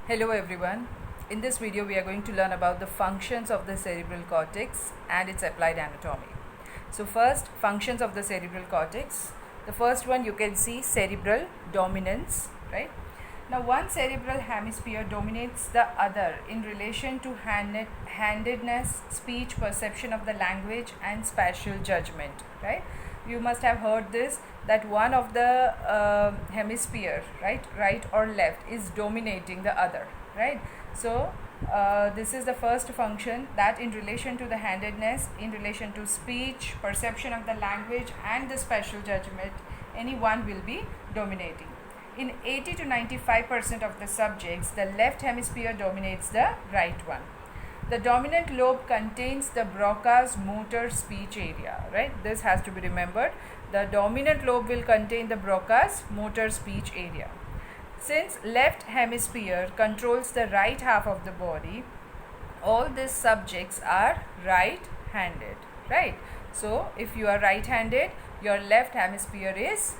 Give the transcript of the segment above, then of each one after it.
Hello everyone. In this video we are going to learn about the functions of the cerebral cortex and its applied anatomy. So first, functions of the cerebral cortex. The first one you can see cerebral dominance, right? Now one cerebral hemisphere dominates the other in relation to handedness, speech, perception of the language and spatial judgment, right? You must have heard this, that one of the hemisphere, right or left, is dominating the other, right? So this is the first function, that in relation to the handedness, in relation to speech, perception of the language and the spatial judgment, any one will be dominating. In 80 to 95% of the subjects, the left hemisphere dominates the right one. The dominant lobe contains the Broca's motor speech area, right? This has to be remembered. The dominant lobe will contain the Broca's motor speech area. Since left hemisphere controls the right half of the body, all these subjects are right-handed, right? So if you are right-handed, your left hemisphere is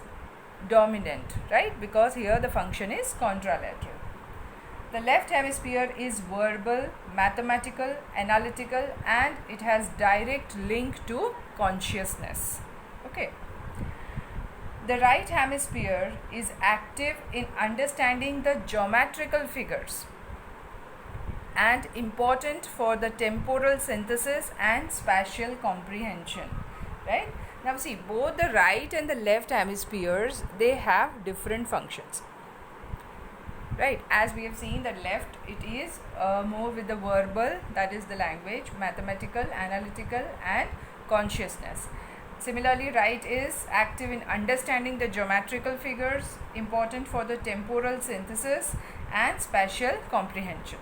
dominant, right? Because here the function is contralateral. The left hemisphere is verbal, mathematical, analytical, and it has direct link to consciousness. Okay. The right hemisphere is active in understanding the geometrical figures and important for the temporal synthesis and spatial comprehension, right? Now see, both the right and the left hemispheres, they have different functions, right? As we have seen, the left, it is more with the verbal, that is the language, mathematical, analytical and consciousness. Similarly, right is active in understanding the geometrical figures, important for the temporal synthesis and spatial comprehension.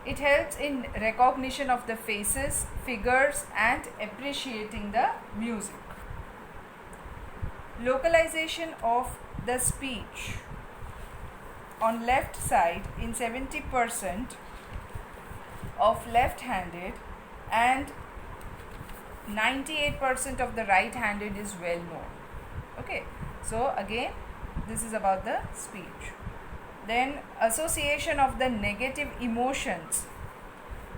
It helps in recognition of the faces, figures and appreciating the music. Localization of the speech on left side in 70% of left-handed and 98% of the right-handed is well known. Okay, so again this is about the speech. Then association of the negative emotions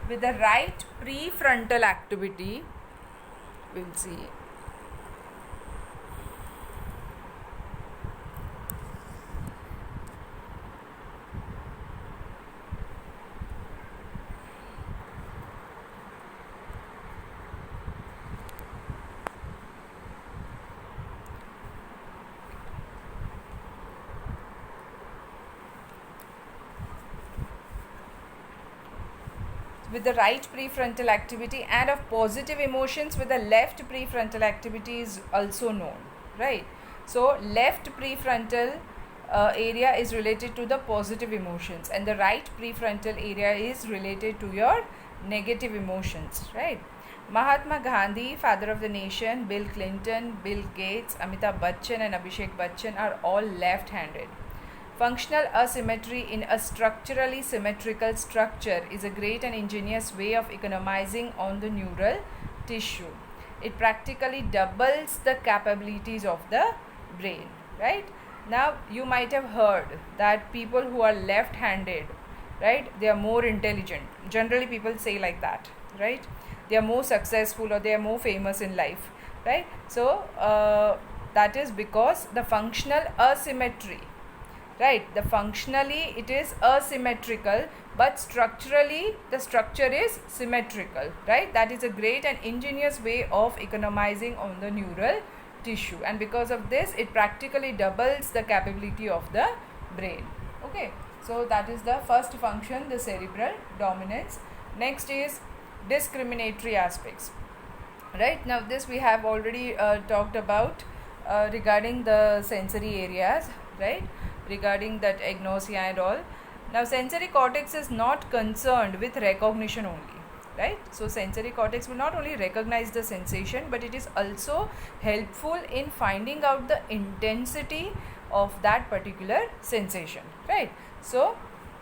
with the right prefrontal activity, we'll see. With the right prefrontal activity, and of positive emotions with the left prefrontal activity is also known, right? So left prefrontal area is related to the positive emotions and the right prefrontal area is related to your negative emotions, right? Mahatma Gandhi, father of the nation, Bill Clinton, Bill Gates, Amitabh Bachchan and Abhishek Bachchan are all left-handed. Functional asymmetry in a structurally symmetrical structure is a great and ingenious way of economizing on the neural tissue. It practically doubles the capabilities of the brain, right? Now, you might have heard that people who are left-handed, right, they are more intelligent. Generally, people say like that, right? They are more successful or they are more famous in life, right? So, that is because the functional asymmetry, right? The functionally it is asymmetrical, but structurally the structure is symmetrical, right? That is a great and ingenious way of economizing on the neural tissue, and because of this it practically doubles the capability of the brain. Okay, so that is the first function, the cerebral dominance. Next is discriminatory aspects, right? Now this we have already talked about regarding the sensory areas, right? Regarding that agnosia and all. Now sensory cortex is not concerned with recognition only, right? So sensory cortex will not only recognize the sensation, but it is also helpful in finding out the intensity of that particular sensation, right? So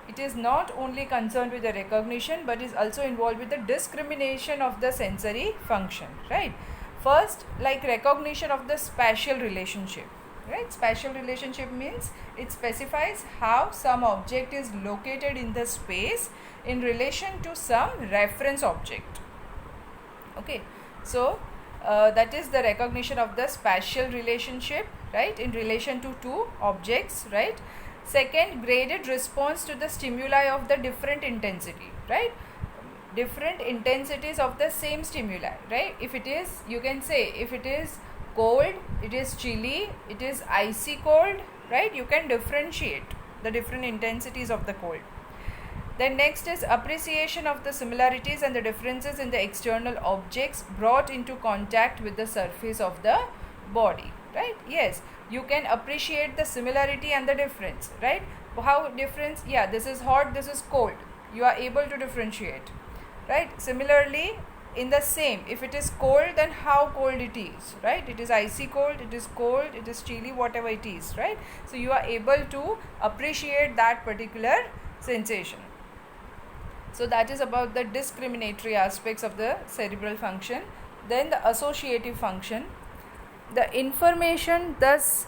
it is not only concerned with the recognition, but is also involved with the discrimination of the sensory function, right? First, like recognition of the spatial relationship, right? Spatial relationship means it specifies how some object is located in the space in relation to some reference object. Okay, so that is the recognition of the spatial relationship, right, in relation to two objects, right? Second, graded response to the stimuli of the different intensity, right? Different intensities of the same stimuli, right? If it is, you can say, if it is cold, it is chilly, it is icy cold, right? You can differentiate the different intensities of the cold. Then next is appreciation of the similarities and the differences in the external objects brought into contact with the surface of the body, right? Yes, you can appreciate the similarity and the difference, right? How difference? Yeah, this is hot, this is cold. You are able to differentiate, right? Similarly, in the same, if it is cold, then how cold it is, right? It is icy cold, it is cold, it is chilly, whatever it is, right? So you are able to appreciate that particular sensation. So that is about the discriminatory aspects of the cerebral function. Then the associative function. The information thus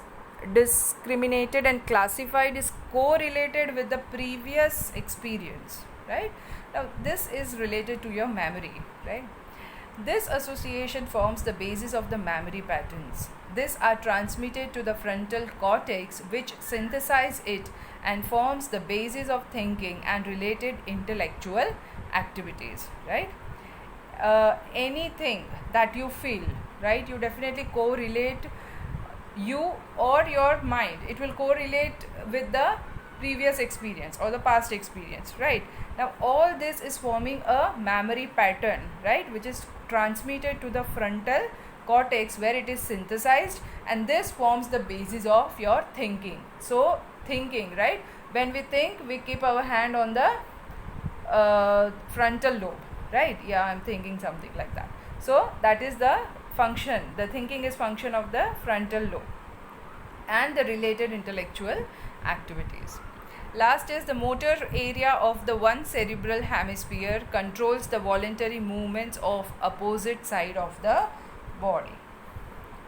discriminated and classified is correlated with the previous experience, right? Now this is related to your memory, right? This association forms the basis of the memory patterns. These are transmitted to the frontal cortex, which synthesize it and forms the basis of thinking and related intellectual activities, right? Anything that you feel, right, you definitely correlate, you or your mind, it will correlate with the previous experience or the past experience, right? Now all this is forming a memory pattern, right, which is transmitted to the frontal cortex where it is synthesized, and this forms the basis of your thinking. So thinking, right, when we think, we keep our hand on the frontal lobe, right? Yeah, I'm thinking something like that. So that is the function, the thinking is function of the frontal lobe and the related intellectual activities. Last is the motor area of the one cerebral hemisphere controls the voluntary movements of opposite side of the body,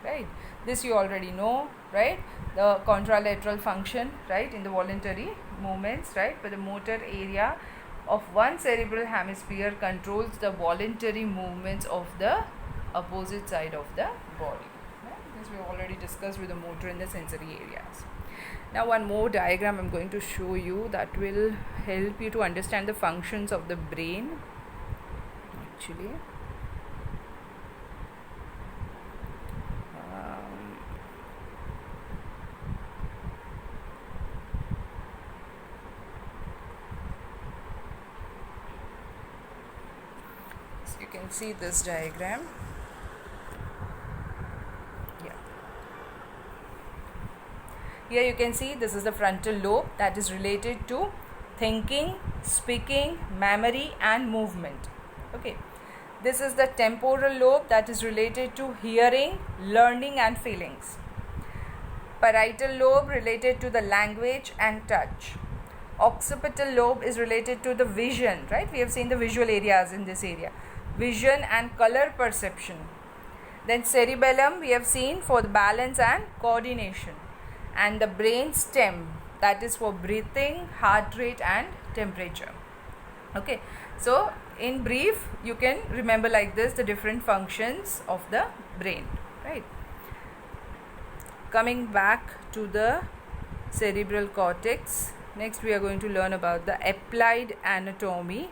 right? This you already know, right? The contralateral function, right, in the voluntary movements, right? But the motor area of one cerebral hemisphere controls the voluntary movements of the opposite side of the body, right? This we already discussed with the motor and the sensory areas. Now one more diagram I'm going to show you that will help you to understand the functions of the brain actually. So you can see this diagram. Here you can see this is the frontal lobe that is related to thinking, speaking, memory and movement. Okay. This is the temporal lobe that is related to hearing, learning and feelings. Parietal lobe related to the language and touch. Occipital lobe is related to the vision, right? We have seen the visual areas in this area. Vision and color perception. Then cerebellum we have seen for the balance and coordination. And the brain stem, that is for breathing, heart rate and temperature. Okay, so in brief you can remember like this the different functions of the brain, right? Coming back to the cerebral cortex, next we are going to learn about the applied anatomy.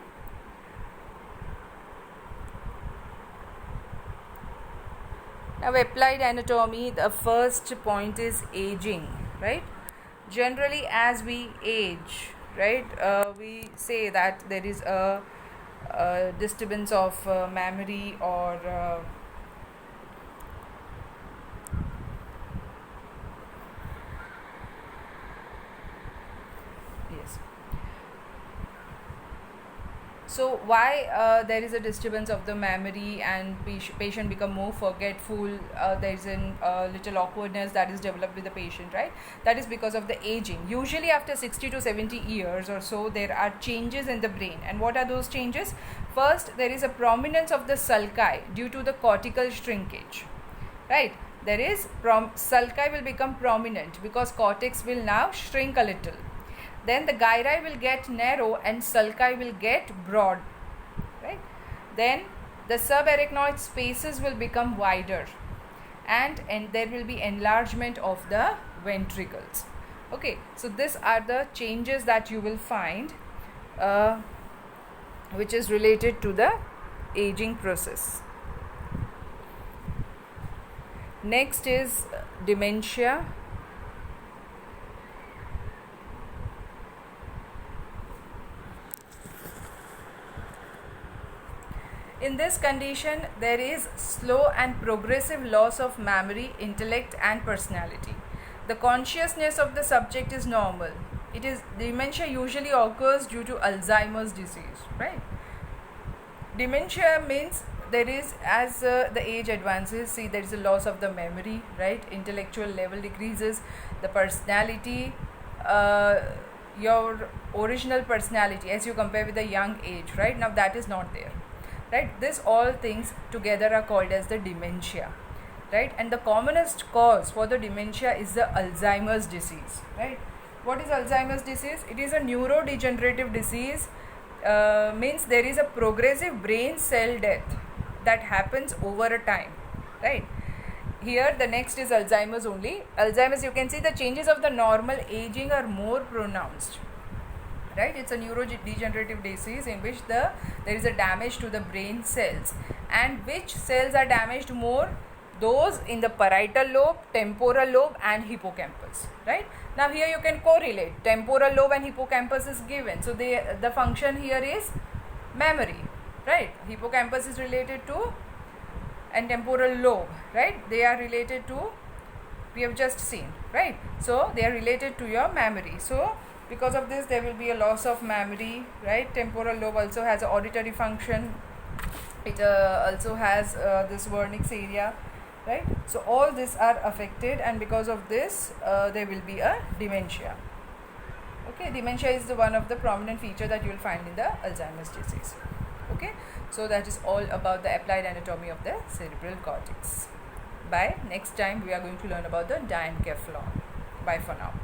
Now applied anatomy, the first point is aging, right? Generally as we age, right, we say that there is a disturbance of memory or yes. So why there is a disturbance of the memory and patient become more forgetful, there is a little awkwardness that is developed with the patient, right? That is because of the aging. Usually after 60 to 70 years or so there are changes in the brain. And what are those changes? First, there is a prominence of the sulci due to the cortical shrinkage, right? there is sulci will become prominent because cortex will now shrink a little. Then the gyri will get narrow and sulci will get broad, right? Then the subarachnoid spaces will become wider, and there will be enlargement of the ventricles. Okay, so these are the changes that you will find which is related to the aging process. Next is dementia. In this condition, there is slow and progressive loss of memory, intellect, and personality. The consciousness of the subject is normal. Dementia usually occurs due to Alzheimer's disease, right? Dementia means there is, as the age advances, see, there is a loss of the memory, right? Intellectual level decreases, the personality, your original personality as you compare with the young age, right? Now that is not there, right? This all things together are called as the dementia, right? And the commonest cause for the dementia is the Alzheimer's disease, right? What is Alzheimer's disease? It is a neurodegenerative disease. Means there is a progressive brain cell death that happens over a time, right? Here the next is Alzheimer's only. Alzheimer's, you can see the changes of the normal aging are more pronounced, right? It's a neurodegenerative disease in which there is a damage to the brain cells. And which cells are damaged more? Those in the parietal lobe, temporal lobe, and hippocampus, right? Now here you can correlate. Temporal lobe and hippocampus is given, so the function here is memory, right? Hippocampus is related to, and temporal lobe, right? They are related to, we have just seen, right? So they are related to your memory. So because of this, there will be a loss of memory, right? Temporal lobe also has an auditory function. It also has this vernix area, right? So all these are affected, and because of this there will be a dementia. Okay, dementia is the one of the prominent feature that you will find in the Alzheimer's disease. Okay, so that is all about the applied anatomy of the cerebral cortex. Bye. Next time we are going to learn about the diencephalon. Bye for now.